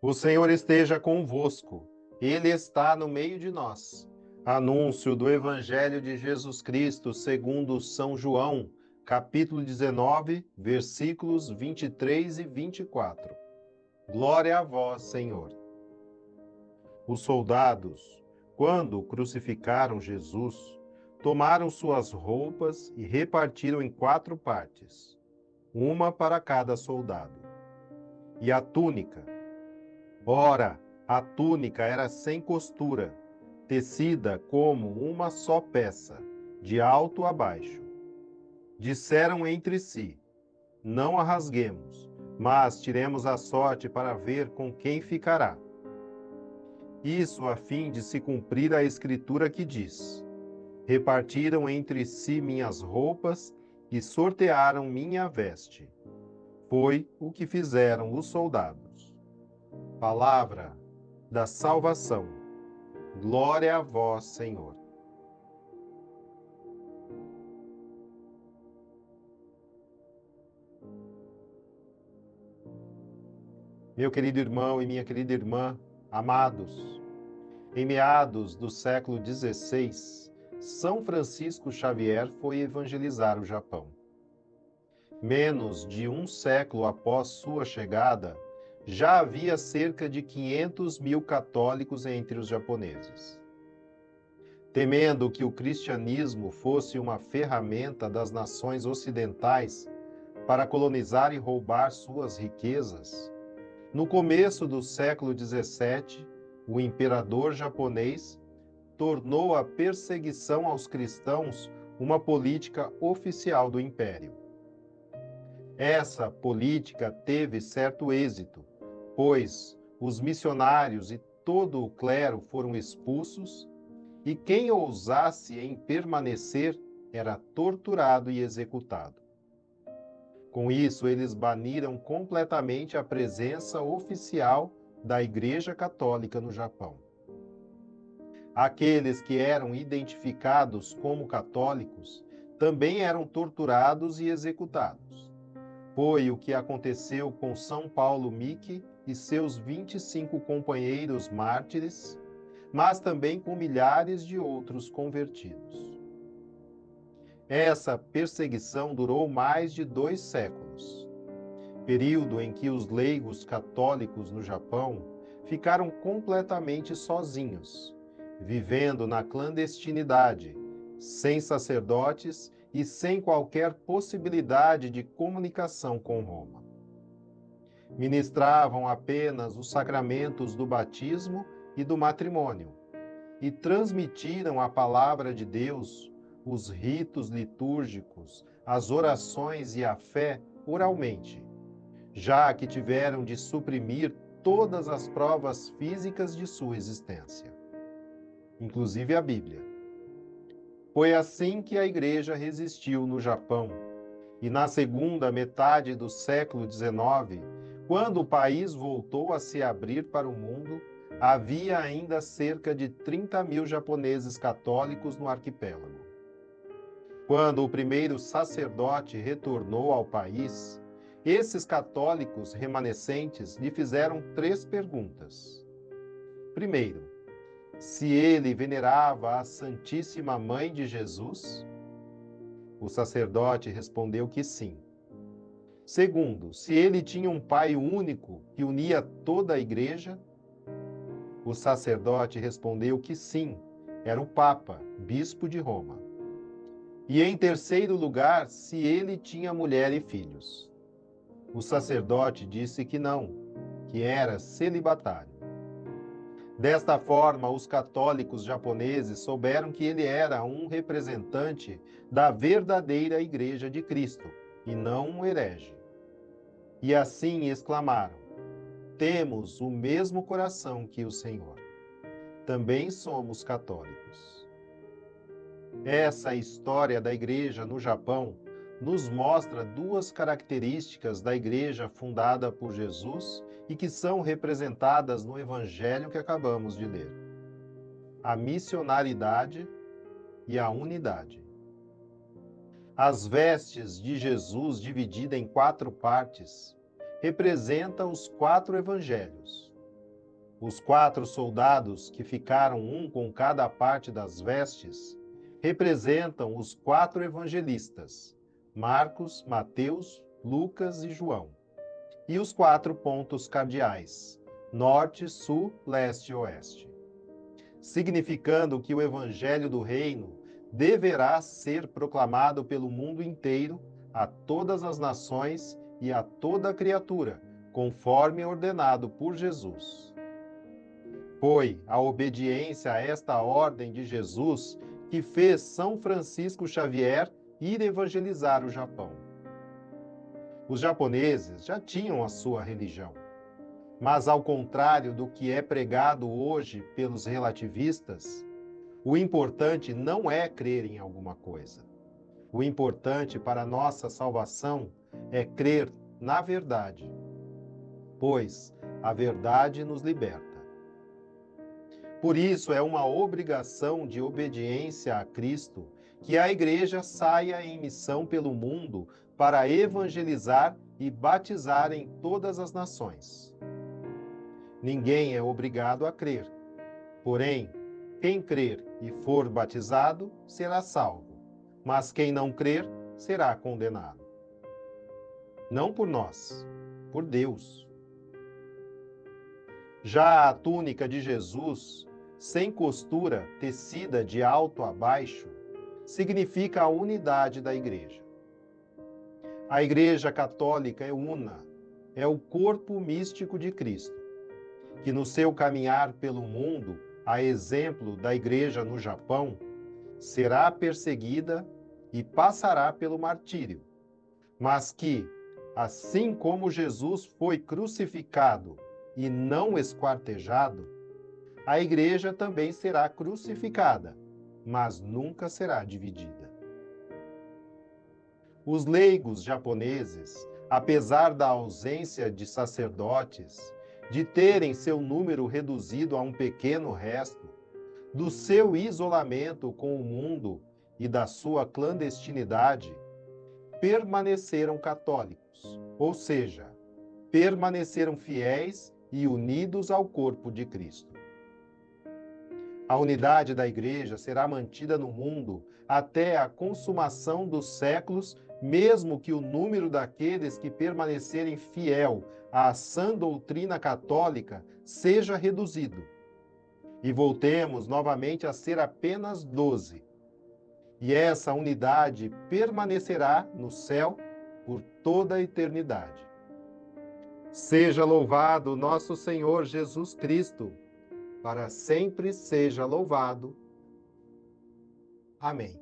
O Senhor esteja convosco, Ele está no meio de nós. Anúncio do Evangelho de Jesus Cristo segundo São João, capítulo 19, versículos 23 e 24. Glória a vós, Senhor. Os soldados, quando crucificaram Jesus, tomaram suas roupas e repartiram em 4 partes, uma para cada soldado. E a túnica. Ora, a túnica era sem costura, tecida como uma só peça, de alto a baixo. Disseram entre si: não a rasguemos, mas tiremos a sorte para ver com quem ficará. Isso a fim de se cumprir a escritura que diz: repartiram entre si minhas roupas e sortearam minha veste. Foi o que fizeram os soldados. Palavra da salvação. Glória a vós, Senhor. Meu querido irmão e minha querida irmã, amados, em meados do século XVI, São Francisco Xavier foi evangelizar o Japão. Menos de um século após sua chegada, já havia cerca de 500 mil católicos entre os japoneses. Temendo que o cristianismo fosse uma ferramenta das nações ocidentais para colonizar e roubar suas riquezas, no começo do século XVII, o imperador japonês tornou a perseguição aos cristãos uma política oficial do império. Essa política teve certo êxito, pois os missionários e todo o clero foram expulsos e quem ousasse em permanecer era torturado e executado. Com isso, eles baniram completamente a presença oficial da Igreja Católica no Japão. Aqueles que eram identificados como católicos também eram torturados e executados. Foi o que aconteceu com São Paulo Miki e seus 25 companheiros mártires, mas também com milhares de outros convertidos. Essa perseguição durou mais de 2 séculos, período em que os leigos católicos no Japão ficaram completamente sozinhos, vivendo na clandestinidade, sem sacerdotes e sem qualquer possibilidade de comunicação com Roma. Ministravam apenas os sacramentos do batismo e do matrimônio, e transmitiram a palavra de Deus, os ritos litúrgicos, as orações e a fé oralmente, já que tiveram de suprimir todas as provas físicas de sua existência, inclusive a Bíblia. Foi assim que a Igreja resistiu no Japão, e na segunda metade do século XIX, quando o país voltou a se abrir para o mundo, havia ainda cerca de 30 mil japoneses católicos no arquipélago. Quando o primeiro sacerdote retornou ao país, esses católicos remanescentes lhe fizeram 3 perguntas. Primeiro, se ele venerava a Santíssima Mãe de Jesus? O sacerdote respondeu que sim. Segundo, se ele tinha um pai único que unia toda a igreja? O sacerdote respondeu que sim, era o Papa, bispo de Roma. E em terceiro lugar, se ele tinha mulher e filhos. O sacerdote disse que não, que era celibatário. Desta forma, os católicos japoneses souberam que ele era um representante da verdadeira Igreja de Cristo, e não um herege. E assim exclamaram: temos o mesmo coração que o Senhor. Também somos católicos. Essa história da Igreja no Japão nos mostra 2 características da Igreja fundada por Jesus e que são representadas no Evangelho que acabamos de ler: a missionaridade e a unidade. As vestes de Jesus, dividida em 4 partes, representam os 4 evangelhos. Os 4 soldados que ficaram um com cada parte das vestes representam os 4 evangelistas, Marcos, Mateus, Lucas e João. E os 4 pontos cardeais, norte, sul, leste e oeste, significando que o evangelho do reino deverá ser proclamado pelo mundo inteiro, a todas as nações e a toda criatura, conforme ordenado por Jesus. Foi a obediência a esta ordem de Jesus que fez São Francisco Xavier ir evangelizar o Japão. Os japoneses já tinham a sua religião, mas ao contrário do que é pregado hoje pelos relativistas, o importante não é crer em alguma coisa. O importante para a nossa salvação é crer na verdade, pois a verdade nos liberta. Por isso, é uma obrigação de obediência a Cristo que a Igreja saia em missão pelo mundo para evangelizar e batizar em todas as nações. Ninguém é obrigado a crer. Porém, quem crer e for batizado será salvo, mas quem não crer será condenado. Não por nós, por Deus. Já a túnica de Jesus, sem costura, tecida de alto a baixo, significa a unidade da Igreja. A Igreja Católica é una, é o corpo místico de Cristo, que no seu caminhar pelo mundo, a exemplo da Igreja no Japão, será perseguida e passará pelo martírio, mas que, assim como Jesus foi crucificado e não esquartejado, a Igreja também será crucificada, mas nunca será dividida. Os leigos japoneses, apesar da ausência de sacerdotes, de terem seu número reduzido a um pequeno resto, do seu isolamento com o mundo e da sua clandestinidade, permaneceram católicos, ou seja, permaneceram fiéis e unidos ao corpo de Cristo. A unidade da Igreja será mantida no mundo até a consumação dos séculos, mesmo que o número daqueles que permanecerem fiel à sã doutrina católica seja reduzido. E voltemos novamente a ser apenas 12. E essa unidade permanecerá no céu por toda a eternidade. Seja louvado nosso Senhor Jesus Cristo, para sempre seja louvado. Amém.